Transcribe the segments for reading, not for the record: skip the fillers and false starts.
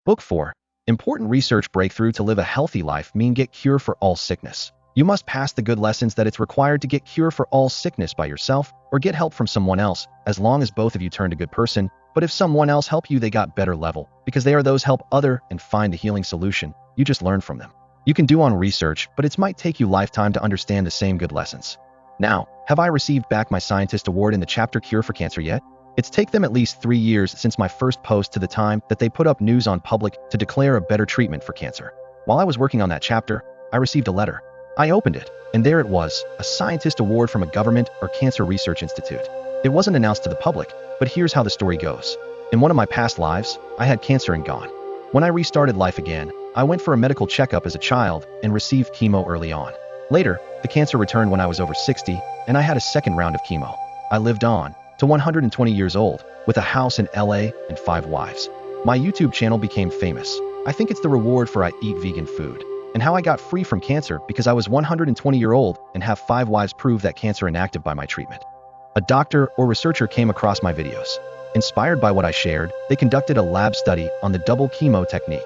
Book 4. Important research breakthrough to live a healthy life mean get cure for all sickness. You must pass the good lessons that it's required to get cure for all sickness by yourself or get help from someone else, as long as both of you turned a good person. But if someone else help you, they got better level, because they are those help other and find the healing solution. You just learn from them. You can do on research, but it might take you lifetime to understand the same good lessons. Now, have I received back my scientist award in the chapter Cure for Cancer yet? It's taken them at least 3 years since my first post to the time that they put up news on public to declare a better treatment for cancer. While I was working on that chapter, I received a letter. I opened it, and there it was, a scientist award from a government or cancer research institute. It wasn't announced to the public, but here's how the story goes. In one of my past lives, I had cancer and gone. When I restarted life again, I went for a medical checkup as a child and received chemo early on. Later, the cancer returned when I was over 60, and I had a second round of chemo. I lived on to 120 years old, with a house in LA and 5 wives. My YouTube channel became famous. I think it's the reward for I eat vegan food. And how I got free from cancer because I was 120-year-old and have 5 wives prove that cancer inactive by my treatment. A doctor or researcher came across my videos. Inspired by what I shared, they conducted a lab study on the double chemo technique.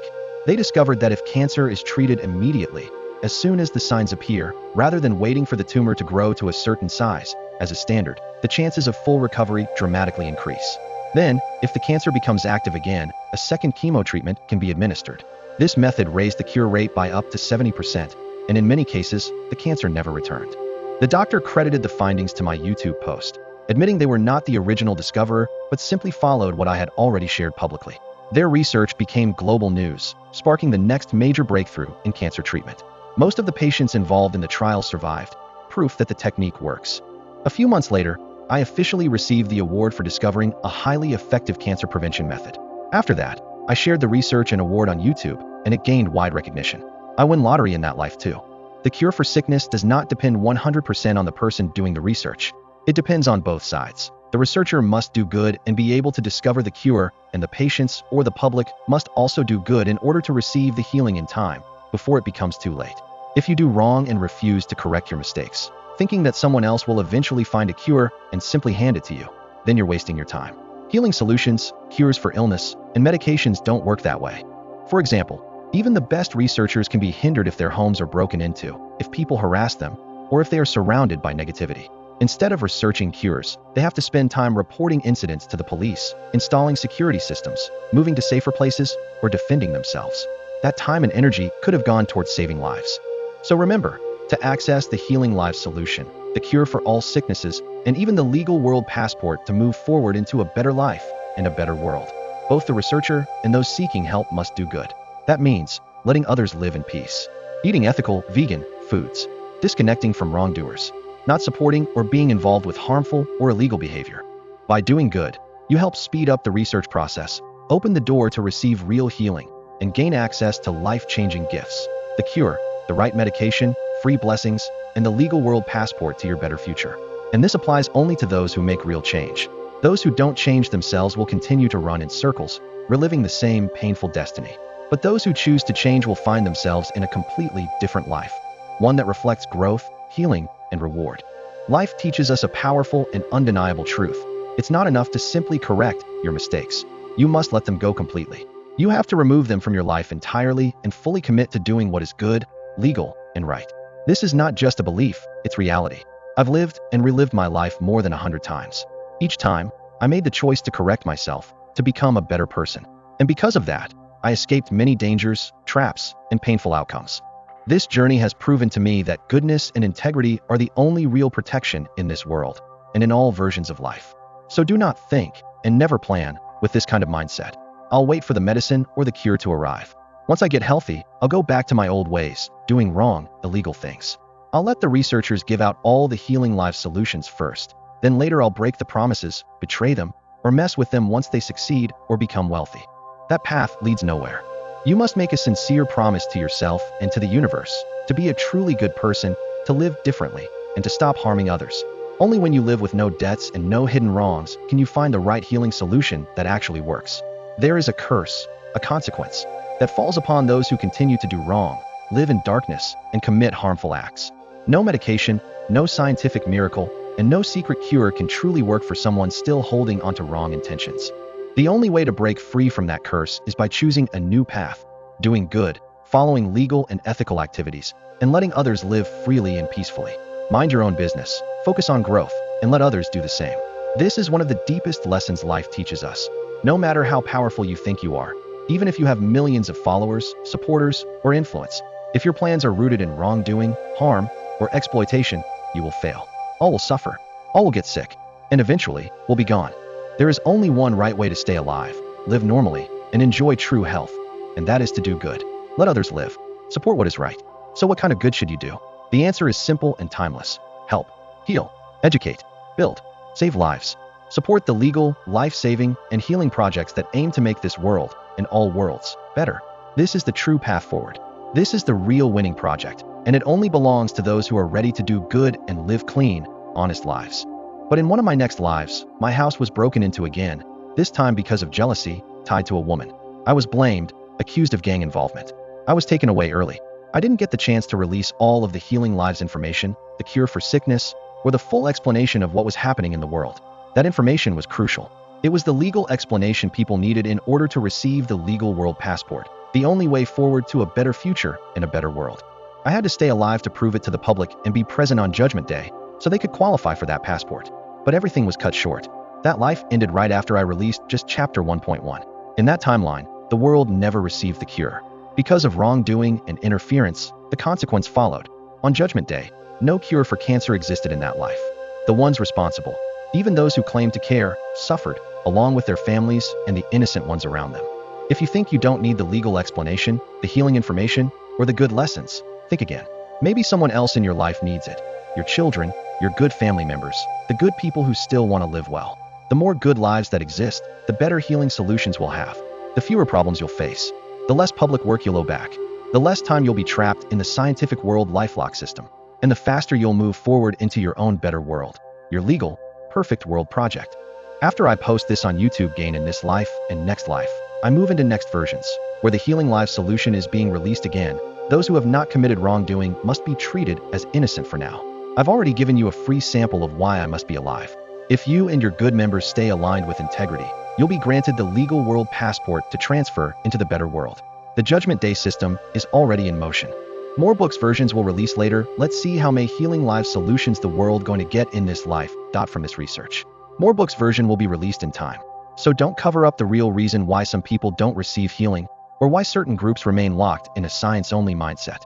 They discovered that if cancer is treated immediately, as soon as the signs appear, rather than waiting for the tumor to grow to a certain size, as a standard, the chances of full recovery dramatically increase. Then, if the cancer becomes active again, a second chemo treatment can be administered. This method raised the cure rate by up to 70%, and in many cases, the cancer never returned. The doctor credited the findings to my YouTube post, admitting they were not the original discoverer, but simply followed what I had already shared publicly. Their research became global news, sparking the next major breakthrough in cancer treatment. Most of the patients involved in the trial survived, proof that the technique works. A few months later, I officially received the award for discovering a highly effective cancer prevention method. After that, I shared the research and award on YouTube, and it gained wide recognition. I won lottery in that life too. The cure for sickness does not depend 100% on the person doing the research. It depends on both sides. The researcher must do good and be able to discover the cure, and the patients or the public must also do good in order to receive the healing in time, before it becomes too late. If you do wrong and refuse to correct your mistakes, thinking that someone else will eventually find a cure and simply hand it to you, then you're wasting your time. Healing solutions, cures for illness, and medications don't work that way. For example, even the best researchers can be hindered if their homes are broken into, if people harass them, or if they are surrounded by negativity. Instead of researching cures, they have to spend time reporting incidents to the police, installing security systems, moving to safer places, or defending themselves. That time and energy could have gone towards saving lives. So remember, to access the Healing Lives solution, the cure for all sicknesses, and even the legal world passport to move forward into a better life and a better world, both the researcher and those seeking help must do good. That means letting others live in peace, eating ethical, vegan foods, disconnecting from wrongdoers, not supporting or being involved with harmful or illegal behavior. By doing good, you help speed up the research process, open the door to receive real healing, and gain access to life-changing gifts, the cure, the right medication, free blessings, and the legal world passport to your better future. And this applies only to those who make real change. Those who don't change themselves will continue to run in circles, reliving the same painful destiny. But those who choose to change will find themselves in a completely different life, one that reflects growth, healing, and reward. Life teaches us a powerful and undeniable truth. It's not enough to simply correct your mistakes. You must let them go completely. You have to remove them from your life entirely and fully commit to doing what is good, legal, and right. This is not just a belief, it's reality. I've lived and relived my life more than 100 times. Each time, I made the choice to correct myself, to become a better person. And because of that, I escaped many dangers, traps, and painful outcomes. This journey has proven to me that goodness and integrity are the only real protection in this world, and in all versions of life. So do not think, and never plan, with this kind of mindset. I'll wait for the medicine or the cure to arrive. Once I get healthy, I'll go back to my old ways, doing wrong, illegal things. I'll let the researchers give out all the Healing Lives solutions first. Then later I'll break the promises, betray them, or mess with them once they succeed or become wealthy. That path leads nowhere. You must make a sincere promise to yourself and to the universe, to be a truly good person, to live differently, and to stop harming others. Only when you live with no debts and no hidden wrongs can you find the right healing solution that actually works. There is a curse, a consequence, that falls upon those who continue to do wrong, live in darkness, and commit harmful acts. No medication, no scientific miracle, and no secret cure can truly work for someone still holding onto wrong intentions. The only way to break free from that curse is by choosing a new path, doing good, following legal and ethical activities, and letting others live freely and peacefully. Mind your own business, focus on growth, and let others do the same. This is one of the deepest lessons life teaches us. No matter how powerful you think you are, even if you have millions of followers, supporters, or influence, if your plans are rooted in wrongdoing, harm, or exploitation, you will fail. All will suffer, all will get sick, and eventually will be gone. There is only one right way to stay alive, live normally, and enjoy true health, and that is to do good. Let others live. Support what is right. So what kind of good should you do? The answer is simple and timeless. Help, heal, educate, build, save lives. Support the legal, life-saving, and healing projects that aim to make this world, and all worlds, better. This is the true path forward. This is the real winning project, and it only belongs to those who are ready to do good and live clean, honest lives. But in one of my next lives, my house was broken into again, this time because of jealousy tied to a woman. I was blamed, accused of gang involvement. I was taken away early. I didn't get the chance to release all of the healing lives information, the cure for sickness, or the full explanation of what was happening in the world. That information was crucial. It was the legal explanation people needed in order to receive the legal world passport, the only way forward to a better future and a better world. I had to stay alive to prove it to the public and be present on Judgment Day, so they could qualify for that passport. But everything was cut short. That life ended right after I released just Chapter 1.1. In that timeline, the world never received the cure. Because of wrongdoing and interference, the consequence followed. On Judgment Day, no cure for cancer existed in that life. The ones responsible, even those who claimed to care, suffered, along with their families and the innocent ones around them. If you think you don't need the legal explanation, the healing information, or the good lessons, think again. Maybe someone else in your life needs it. Your children, your good family members, the good people who still want to live well. The more good lives that exist, the better healing solutions we'll have. The fewer problems you'll face. The less public work you'll owe back. The less time you'll be trapped in the scientific world lifelock system. And the faster you'll move forward into your own better world. Your legal, perfect world project. After I post this on YouTube Gain in this life and next life, I move into next versions, where the Healing Life solution is being released again. Those who have not committed wrongdoing must be treated as innocent for now. I've already given you a free sample of why I must be alive. If you and your good members stay aligned with integrity, you'll be granted the legal world passport to transfer into the better world. The Judgment Day system is already in motion. More books versions will release later. Let's see how may Healing Life solutions the world going to get in this life. From this research. More books version will be released in time. So don't cover up the real reason why some people don't receive healing, or why certain groups remain locked in a science-only mindset.